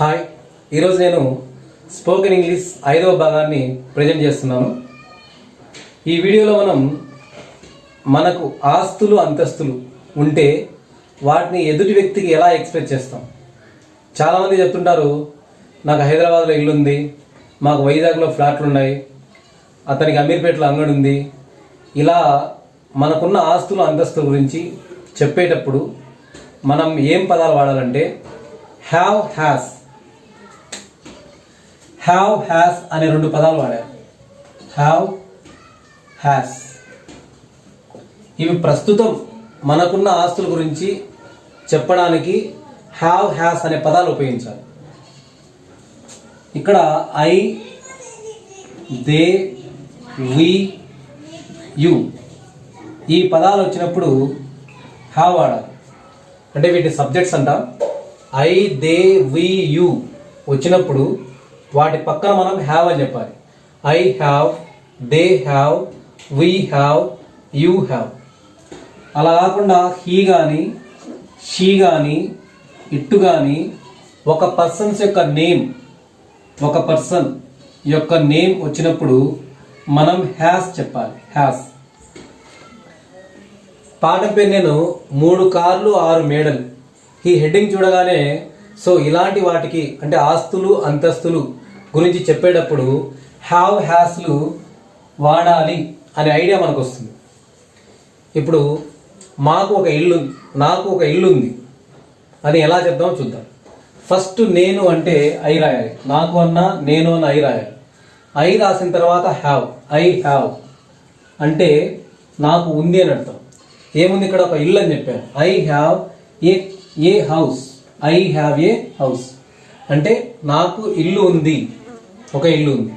Hi, ఈరోజు నేను spoken English 5వ భాగాన్ని ప్రజెంట్ చేస్తున్నాను. ఈ వీడియోలో మనకు ఆస్తులు అంతస్తులు ఉంటే వాటిని ఎదుటి వ్యక్తికి ఎలా ఎక్స్ప్రెస్ చేస్తాం. చాలామంది చెప్తుంటారు, నాకు హైదరాబాద్లో ఇల్లు ఉంది, మాకు వైజాగ్లో ఫ్లాట్లు ఉన్నాయి, అతనికి అమీర్పేటలో అంగడి ఉంది. ఇలా మనకున్న ఆస్తులు అంతస్తుల గురించి చెప్పేటప్పుడు మనం ఏం పదాలు వాడాలంటే హ్యావ్ హ్యాస్ అనే 2 పదాలు వాడారు. హ్యావ్ హ్యాస్ ఇవి ప్రస్తుతం మనకున్న ఆస్తుల గురించి చెప్పడానికి హ్యావ్ హ్యాస్ అనే పదాలు ఉపయోగించాలి. ఇక్కడ ఐ, దే, వి, యు ఈ పదాలు వచ్చినప్పుడు హ్యావ్ వాడాలి. అంటే వీటి సబ్జెక్ట్స్ అంటాం. ఐ, దే, వి, యు వచ్చినప్పుడు వాటి పక్కన మనం హ్యావ్ అని చెప్పాలి. I have, they have, we have, you have. అలా కాకుండా హీ కానీ, షీ కానీ, ఇట్టు కానీ ఒక పర్సన్ యొక్క నేమ్ వచ్చినప్పుడు మనం హ్యాస్ చెప్పాలి. హ్యాస్. పాఠం పేరు నేను 3 కార్లు 6 మేడలు. ఈ హెడ్డింగ్ చూడగానే సో ఇలాంటి వాటికి అంటే ఆస్తులు అంతస్తులు గురించి చెప్పేటప్పుడు హ్యావ్ హ్యాస్లు వాడాలి అనే ఐడియా మనకు వస్తుంది. ఇప్పుడు నాకు ఒక ఇల్లు ఉంది అని ఎలా చెప్దామో చూద్దాం. ఫస్ట్ నేను అంటే ఐ రాయాలి. నాకు అన్నా నేను అన్న ఐ రాయాలి. ఐ రాసిన తర్వాత హ్యావ్. ఐ హ్యావ్ అంటే నాకు ఉంది అని అర్థం. ఏముంది ఇక్కడ? ఒక ఇల్లు అని చెప్పాను. I have a house. I have a house అంటే నాకు ఇల్లు ఉంది, ఒక ఇల్లు ఉంది.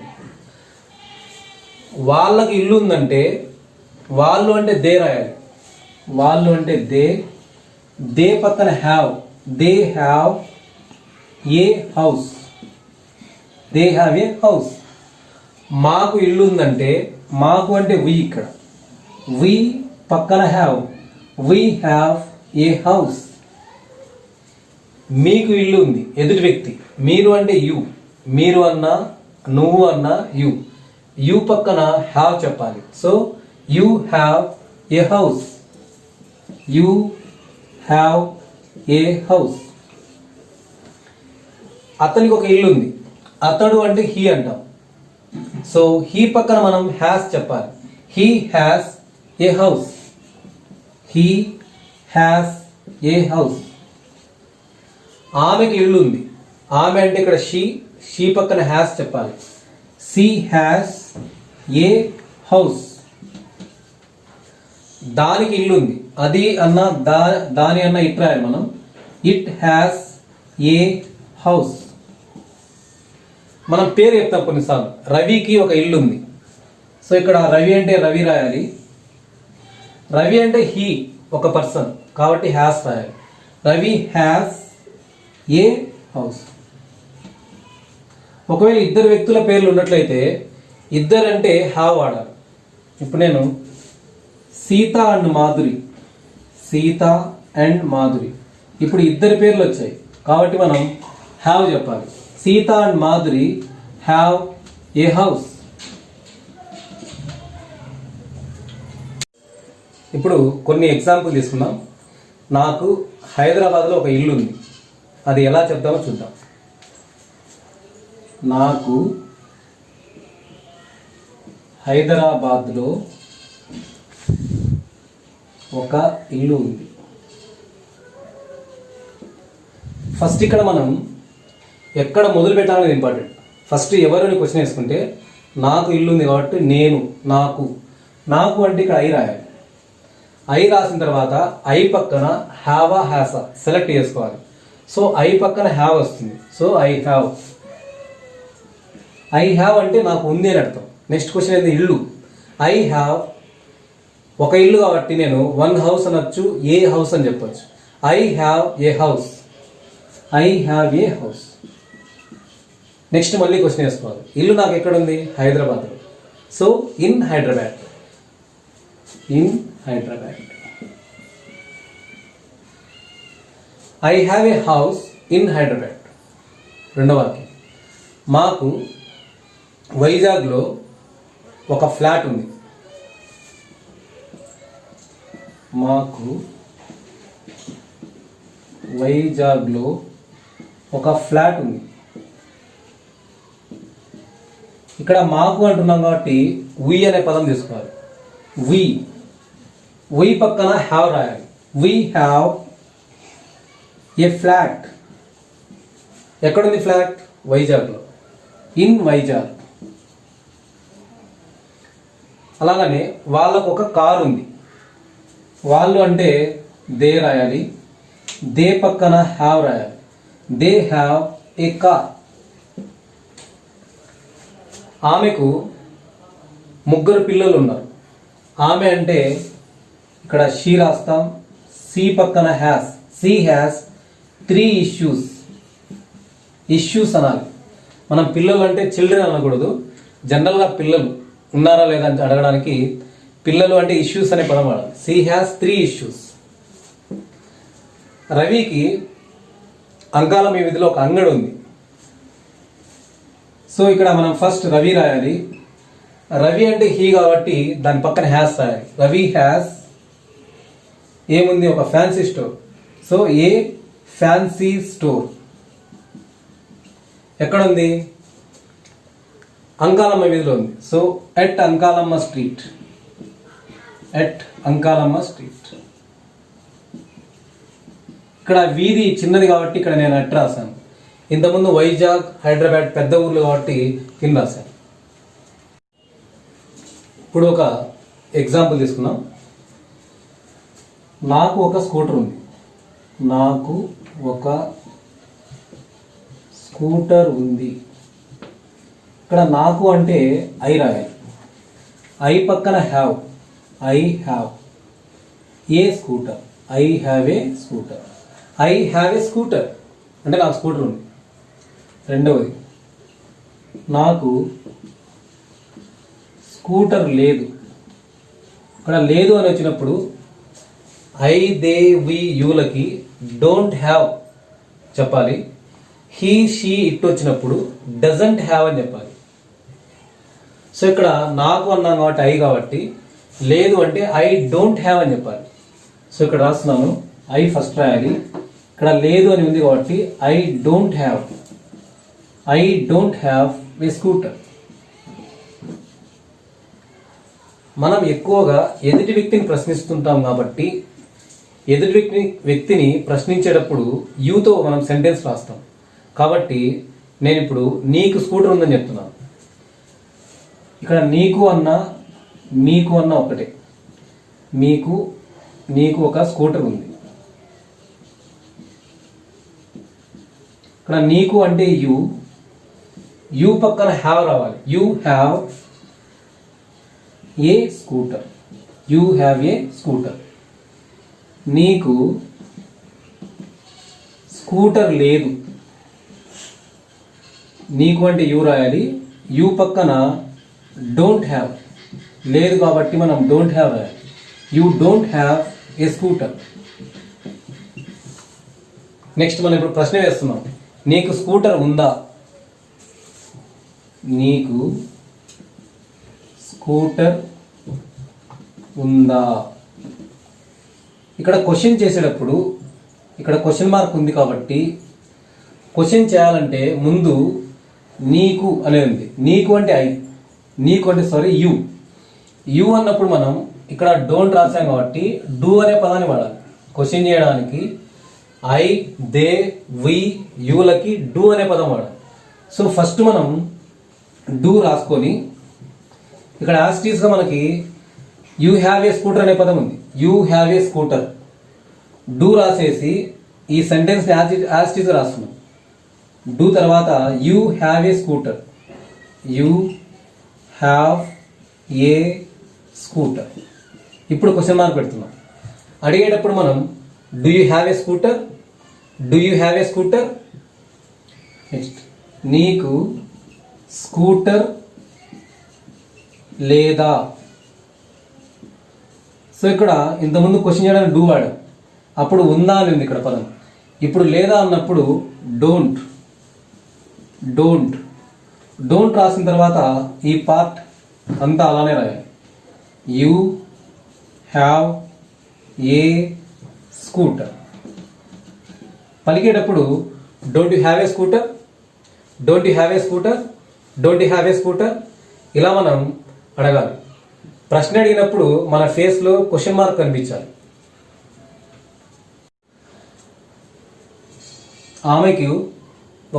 వాళ్ళకి ఇల్లు ఉందంటే వాళ్ళు అంటే దే రాయాలి. వాళ్ళు అంటే దే పక్కన have. They have a house. They have a house. మాకు ఇల్లు ఉందంటే మాకు అంటే వి. ఇక్కడ వి పక్కన have. We have a house. మీకు ఇల్లు ఉంది, ఎదుటి వ్యక్తి. మీరు అంటే యు. మీరు అన్నా నువ్వు అన్నా యు. యు పక్కన హ్యావ్ చెప్పాలి. So you have a house. You have a house. అతనికి ఒక ఇల్లు ఉంది. అతడు అంటే హీ అంటాం. సో హీ పక్కన మనం హ్యాస్ చెప్పాలి. He has a house. He has a house. ఆమెకి ఇల్లు ఉంది. ఆమె అంటే ఇక్కడ షీ పక్కన హ్యాస్ చెప్పాలి. She has A house. దానికి ఇల్లు ఉంది. అది అన్న దాని అన్న ఇట్ రాయాలి మనం. It has a house. మనం పేరు చెప్తాం కొన్నిసార్లు. రవికి ఒక ఇల్లు ఉంది. సో ఇక్కడ రవి అంటే రవి రాయాలి. రవి అంటే హీ, ఒక పర్సన్ కాబట్టి హ్యాస్ రాయాలి. Ravi has a house. ఒకవేళ ఇద్దరు వ్యక్తుల పేర్లు ఉన్నట్లయితే ఇద్దరు అంటే హ్యావ్ వాడాలి. ఇప్పుడు నేను సీత అండ్ మాధురి. సీత అండ్ మాధురి. ఇప్పుడు ఇద్దరు పేర్లు వచ్చాయి కాబట్టి మనం హ్యావ్ చెప్పాలి. Sita and Madhuri have a house. ఇప్పుడు కొన్ని ఎగ్జాంపుల్ తీసుకుందాం. నాకు హైదరాబాద్లో ఒక ఇల్లు ఉంది. అది ఎలా చెప్దామో చూద్దాం. నాకు హైదరాబాద్లో ఒక ఇల్లు ఉంది. ఫస్ట్ ఇక్కడ మనం ఎక్కడ మొదలు పెట్టాలనేది ఇంపార్టెంట్. ఫస్ట్ ఎవరిని క్వశ్చన్ వేసుకుంటే నాకు ఇల్లు ఉంది కాబట్టి నేను, నాకు అంటే ఇక్కడ ఐ రాయాలి. ఐ రాసిన తర్వాత ఐ పక్కన హ్యావా హ్యాసా సెలెక్ట్ చేసుకోవాలి. సో ఐ పక్కన హ్యావ్ వస్తుంది. So I have. I have అంటే నాకు ఉంది అని అర్థం. నెక్స్ట్ క్వశ్చన్ అయితే ఇల్లు. ఐ హ్యావ్ ఒక ఇల్లు కాబట్టి నేను 1 హౌస్ అనొచ్చు, ఏ హౌస్ అని చెప్పొచ్చు. I have a house. I have a house. Next మళ్ళీ క్వశ్చన్ వేసుకోవాలి. ఇల్లు నాకు ఎక్కడ ఉంది? హైదరాబాద్లో. So in Hyderabad. In Hyderabad. I have a house in Hyderabad. రెండవ వాక్యం, మాకు వైజాగ్లో ఒక ఫ్లాట్ ఉంది. మాకు వైజాగ్లో ఒక ఫ్లాట్ ఉంది. ఇక్కడ మాకు అంటున్నాం కాబట్టి వి అనే పదం తీసుకోవాలి. వి పక్కన హ్యావ్ రాయాలి. We have a flat. ఎక్కడుంది ఫ్లాట్? వైజాగ్లో. ఇన్ వైజాగ్. అలాగనే వాళ్ళకు ఒక కారు ఉంది. వాళ్ళు అంటే దే రాయాలి. దే పక్కన హ్యావ్ రాయాలి. They have a car. ఆమెకు 3 పిల్లలు ఉన్నారు. ఆమె అంటే ఇక్కడ షీ రాస్తాం. సి పక్కన has. She has 3 issues. Issues అనాలి. మనం పిల్లలు అంటే చిల్డ్రన్ అనకూడదు. జనరల్గా పిల్లలు ఉన్నారా లేదా అని అడగడానికి పిల్లలు అంటే ఇష్యూస్ అనే పదం వాడాలి. She has 3 issues. రవికి అంకాలం ఈ విధిలో ఒక అంగడి ఉంది. సో ఇక్కడ మనం ఫస్ట్ రవి రాయాలి. రవి అంటే హీ కాబట్టి దాని పక్కన హ్యాస్ రాయాలి. రవి హ్యాస్ ఏముంది? ఒక ఫ్యాన్సీ స్టోర్. సో ఏ ఫ్యాన్సీ స్టోర్ ఎక్కడుంది? అంకాలమ్మ వీధిలో ఉంది. So at Ankalamma street. At Ankalamma street. ఇక్కడ వీధి చిన్నది కాబట్టి ఇక్కడ నేను ఎట్ రాశాను. ఇంతకుముందు వైజాగ్, హైదరాబాద్ పెద్ద ఊర్లు కాబట్టి కింద రాశాను. ఇప్పుడు ఒక ఎగ్జాంపుల్ తీసుకుందాం. నాకు ఒక స్కూటర్ ఉంది. నాకు ఒక స్కూటర్ ఉంది. ఇక్కడ నాకు అంటే ఐ రాయాలి. ఐ పక్కన have. I have a scooter. I have a scooter. I have a scooter అంటే నాకు స్కూటర్ ఉంది. రెండవది, నాకు స్కూటర్ లేదు. ఇక్కడ లేదు అని వచ్చినప్పుడు ఐ, దే, వి, యూలకి డోంట్ హ్యావ్ చెప్పాలి. హీ, షీ, ఇట్ వచ్చినప్పుడు డజంట్ హ్యావ్ అని చెప్పాలి. సో ఇక్కడ నాకు అన్నాం కాబట్టి ఐ కాబట్టి, లేదు అంటే ఐ డోంట్ హ్యావ్ అని చెప్పాలి. సో ఇక్కడ రాస్తున్నాను. ఐ ఫస్ట్ రాయాలి. ఇక్కడ లేదు అని ఉంది కాబట్టి I don't have. I don't have a scooter. మనం ఎక్కువగా ఎదుటి వ్యక్తిని ప్రశ్నిస్తుంటాం కాబట్టి ఎదుటి వ్యక్తిని ప్రశ్నించేటప్పుడు యూతో మనం సెంటెన్స్ రాస్తాం. కాబట్టి నేను ఇప్పుడు నీకు స్కూటర్ ఉందని చెప్తున్నాను. ఇక్కడ నీకు అన్న మీకు అన్న ఒకటే. నీకు ఒక స్కూటర్ ఉంది. ఇక్కడ నీకు అంటే యూ పక్కన హ్యావ్ రావాలి. You have a scooter. You have a scooter. నీకు స్కూటర్ లేదు. నీకు అంటే యూ రాయాలి. యూ పక్కన డోంట్ హ్యావ్ లేదు కాబట్టి మనం డోంట్ హ్యావ్ రాయాలి. You don't have a scooter. Next మనం ఇప్పుడు ప్రశ్న వేస్తున్నాం. నీకు స్కూటర్ ఉందా? నీకు స్కూటర్ ఉందా? ఇక్కడ క్వశ్చన్ చేసేటప్పుడు ఇక్కడ క్వశ్చన్ మార్క్ ఉంది కాబట్టి క్వశ్చన్ చేయాలంటే ముందు నీకు అనేది ఉంది. నీకు అంటే ఐ, నీకు అంటే యూ అన్నప్పుడు మనం ఇక్కడ డోంట్ రాసాం కాబట్టి డూ అనే పదాన్ని వాడాలి. క్వశ్చన్ చేయడానికి ఐ, దే, వి, యూలకి డూ అనే పదం వాడాలి. సో ఫస్ట్ మనం డూ రాసుకొని ఇక్కడ యాస్టీస్గా మనకి యూ హ్యావ్ ఏ స్కూటర్ అనే పదం ఉంది. You have a scooter. Do రాసేసి ఈ సెంటెన్స్ని యాస్టీస్గా రాస్తున్నాం. డూ తర్వాత you have a scooter. You have a scooter. ఇప్పుడు క్వశ్చన్ మార్క్ పెడుతున్నాం. అడిగేటప్పుడు మనం do you have a scooter. Do you have a scooter. Next నీకు స్కూటర్ లేదా. సో ఇక్కడ ఇంతకుముందు క్వశ్చన్ చేయడానికి డూ వాడాం. అప్పుడు ఉందా అని ఉంది ఇక్కడ పదం. ఇప్పుడు లేదా అన్నప్పుడు డోంట్. డోంట్. డోంట్ రాసిన తర్వాత ఈ పార్ట్ అంతా అలానే రాయాలి. You have a scooter. పలికేటప్పుడు don't you have a scooter, don't you have a scooter, don't you have a scooter ఇలా మనం అడగాలి. ప్రశ్న అడిగినప్పుడు మన ఫేస్లో క్వశ్చన్ మార్క్ కనిపించాలి. ఆమెకి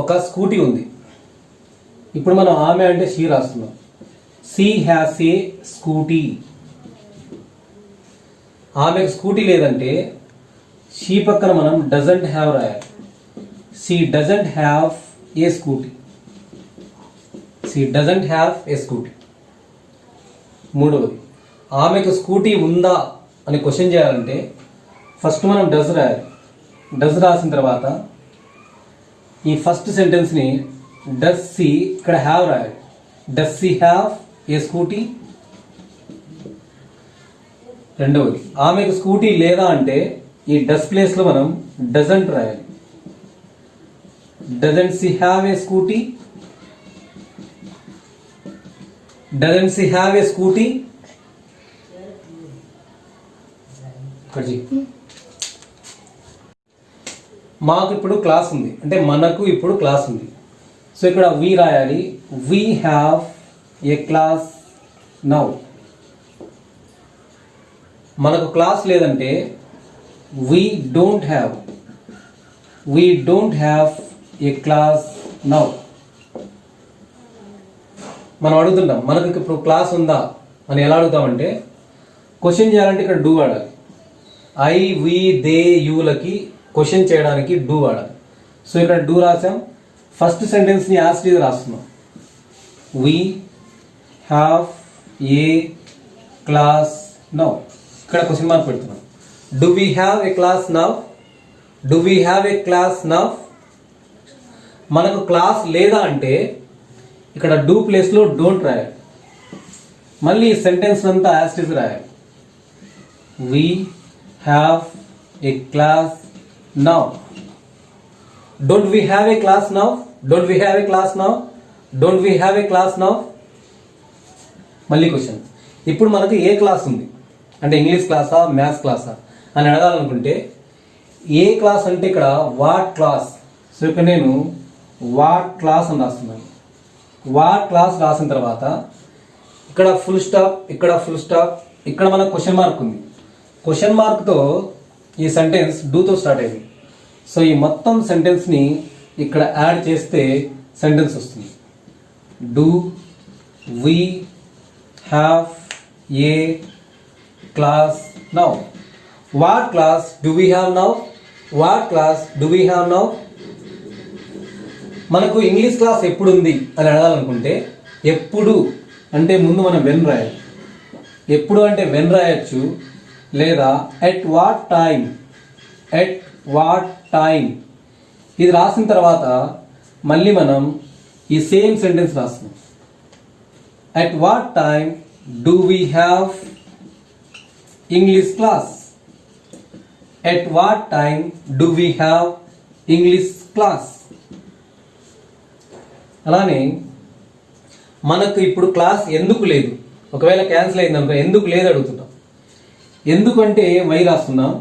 ఒక స్కూటీ ఉంది. ఇప్పుడు మనం ఆమె అంటే షీ రాస్తున్నాం. She has a scooty. ఆమెకు స్కూటీ లేదంటే షీ పక్కన మనం డజంట్ హ్యావ్ రాయాలి. She doesn't have a scooty. She doesn't have a scooty. మూడవది, ఆమెకు స్కూటీ ఉందా అని క్వశ్చన్ చేయాలంటే ఫస్ట్ మనం డజ్ రాయాలి. డజ్ రాసిన తర్వాత ఈ ఫస్ట్ సెంటెన్స్ని డస్ సి ఇక్కడ హ్యావ్ రాయాలి. Does she have a scooty. రెండవది, ఆమెకు స్కూటీ లేదా అంటే ఈ డస్ ప్లేస్లో మనం డజంట్ రాయాలి. Doesn't she have a scooty. Doesn't she have a scooty. మాకు ఇప్పుడు క్లాస్ ఉంది అంటే మనకు ఇప్పుడు క్లాస్ ఉంది. సో ఇక్కడ వి రాయాలి. We have a class now. మనకు క్లాస్ లేదంటే we don't have. We don't have a class now. మనం అడుగుతుంటాం మనకు ఇప్పుడు క్లాస్ ఉందా అని ఎలా అడుగుతామంటే క్వశ్చన్ చేయాలంటే ఇక్కడ డూ వాడాలి. ఐ వి దే యూలకి క్వశ్చన్ చేయడానికి డూ వాడాలి. సో ఇక్కడ డూ రాసాం. ఫస్ట్ సెంటెన్స్ని యాజ్ ఇట్ ఈజ్ రాస్తున్నాం. We have a class now. ఇక్కడ క్వశ్చన్ మార్క్ పెడుతున్నాం. Do we have a class now. Do we have a class now. మనకు క్లాస్ లేదా అంటే ఇక్కడ డూ ప్లేస్లో డోంట్ రాయాలి. మళ్ళీ సెంటెన్స్ అంతా యాజ్ ఇట్ ఈజ్ రాయాలి. We have a class now. Don't we have a class now. Don't we have a class now. Don't we have a class now. మళ్ళీ క్వశ్చన్. ఇప్పుడు మనకు ఏ క్లాస్ ఉంది అంటే ఇంగ్లీష్ క్లాసా మ్యాథ్స్ క్లాసా అని అడగాలనుకుంటే ఏ క్లాస్ అంటే ఇక్కడ వాట్ క్లాస్. సో ఇక్కడ నేను వాట్ క్లాస్ అని రాస్తున్నాను. వాట్ క్లాస్ రాసిన తర్వాత ఇక్కడ ఫుల్ స్టాప్, ఇక్కడ ఫుల్ స్టాప్, ఇక్కడ మనకు క్వశ్చన్ మార్క్ ఉంది. క్వశ్చన్ మార్క్తో ఈ సెంటెన్స్ డూతో స్టార్ట్ అయింది. సో ఈ మొత్తం సెంటెన్స్ని ఇక్కడ యాడ్ చేస్తే సెంటెన్స్ వస్తుంది. Do we have a class now. What class do we have now. What class do we have now. మనకు ఇంగ్లీష్ క్లాస్ ఎప్పుడు ఉంది అని అడగాలనుకుంటే ఎప్పుడు అంటే ముందు మనం వెన్ రాయాలి. ఎప్పుడు అంటే వెన్ రాయొచ్చు లేదా at what time. At what time ఇది రాసిన తర్వాత మళ్ళీ మనం ఈ సేమ్ సెంటెన్స్ రాస్తున్నాం. At what time do we have English class. At what time do we have English class. అలానే మనకు ఇప్పుడు క్లాస్ ఎందుకు లేదు, ఒకవేళ క్యాన్సిల్ అయిందనుకో ఎందుకు లేదు అడుగుతున్నాం. ఎందుకంటే వై రాస్తున్నాం.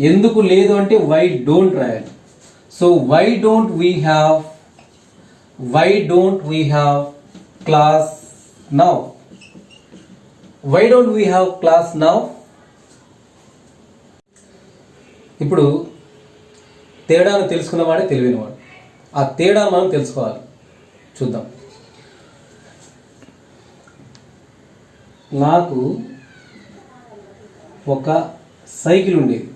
ఎందుకు లేదు అంటే వై డోంట్ రాయాలి. So why don't we have class now. Why don't we have class now. ఇప్పుడు తేడాను తెలుసుకున్నవాడే తెలివినవాడు. ఆ తేడా మనం తెలుసుకోవాలి. చూద్దాం. నాకు ఒక సైకిల్ ఉండేది.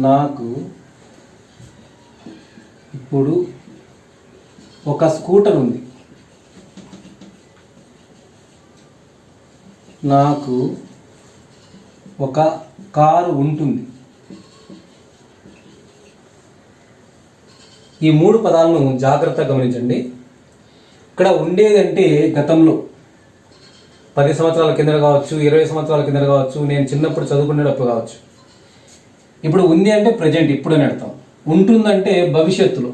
నాకు ఇప్పుడు ఒక స్కూటర్ ఉంది. నాకు ఒక కారు ఉంటుంది. ఈ మూడు పదాలను జాగ్రత్తగా గమనించండి. ఇక్కడ ఉండేదంటే గతంలో 10 సంవత్సరాల కింద కావచ్చు, 20 సంవత్సరాల కింద కావచ్చు, నేను చిన్నప్పుడు చదువుకునేటప్పుడు కావచ్చు. ఇప్పుడు ఉంది అంటే ప్రజెంట్ ఇప్పుడు అని అర్థం, ఉంటుందంటే భవిష్యత్తులో.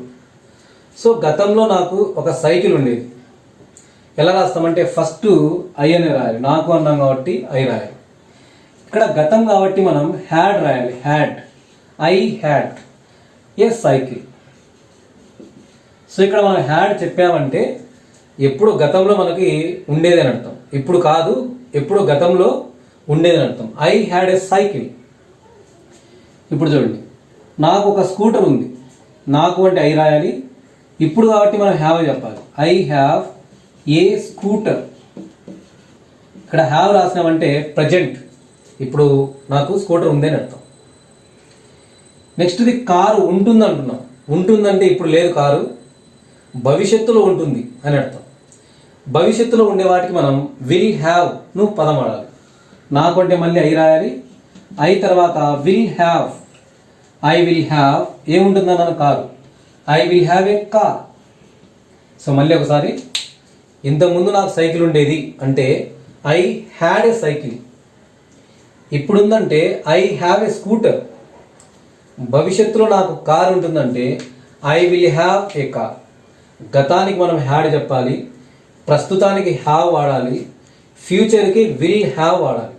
సో గతంలో నాకు ఒక సైకిల్ ఉండేది. ఎలా రాస్తామంటే ఫస్ట్ ఐ అనే రాయాలి, నాకు అన్నాం కాబట్టి ఐ రాయాలి. ఇక్కడ గతం కాబట్టి మనం హ్యాడ్ రాయాలి, had, I had a cycle. So ఇక్కడ మనం హ్యాడ్ చెప్పామంటే ఎప్పుడు గతంలో మనకి ఉండేది అని అర్థం, ఇప్పుడు కాదు, ఎప్పుడు గతంలో ఉండేది అని అర్థం. I had a cycle. ఇప్పుడు చూడండి, నాకు ఒక స్కూటర్ ఉంది, నాకు అంటే ఐ రాయాలి, ఇప్పుడు కాబట్టి మనం హ్యావ్ చెప్పాలి, ఐ హ్యావ్ ఏ స్కూటర్. ఇక్కడ హ్యావ్ రాసినామంటే ప్రజెంట్, ఇప్పుడు నాకు స్కూటర్ ఉంది అని అర్థం. నెక్స్ట్ది కారు ఉంటుంది అంటున్నాం, ఉంటుందంటే ఇప్పుడు లేదు కారు, భవిష్యత్తులో ఉంటుంది అని అర్థం. భవిష్యత్తులో ఉండే వాటికి మనం విల్ హ్యావ్ ను పదం వాడాలి. నాకు అంటే మళ్ళీ ఐ రాయాలి, ఐ తర్వాత will have, I will have ఏముంటుందన్నాను car, I will have a car. So మళ్ళీ ఒకసారి, ఇంతకుముందు నాకు సైకిల్ ఉండేది అంటే ఐ హ్యాడ్ ఏ సైకిల్. ఇప్పుడుందంటే ఐ హ్యావ్ ఏ స్కూటర్. భవిష్యత్తులో నాకు కార్ ఉంటుందంటే I will have a car. గతానికి మనం హ్యాడ్ చెప్పాలి, ప్రస్తుతానికి హ్యావ్ వాడాలి, ఫ్యూచర్కి విల్ హ్యావ్ వాడాలి.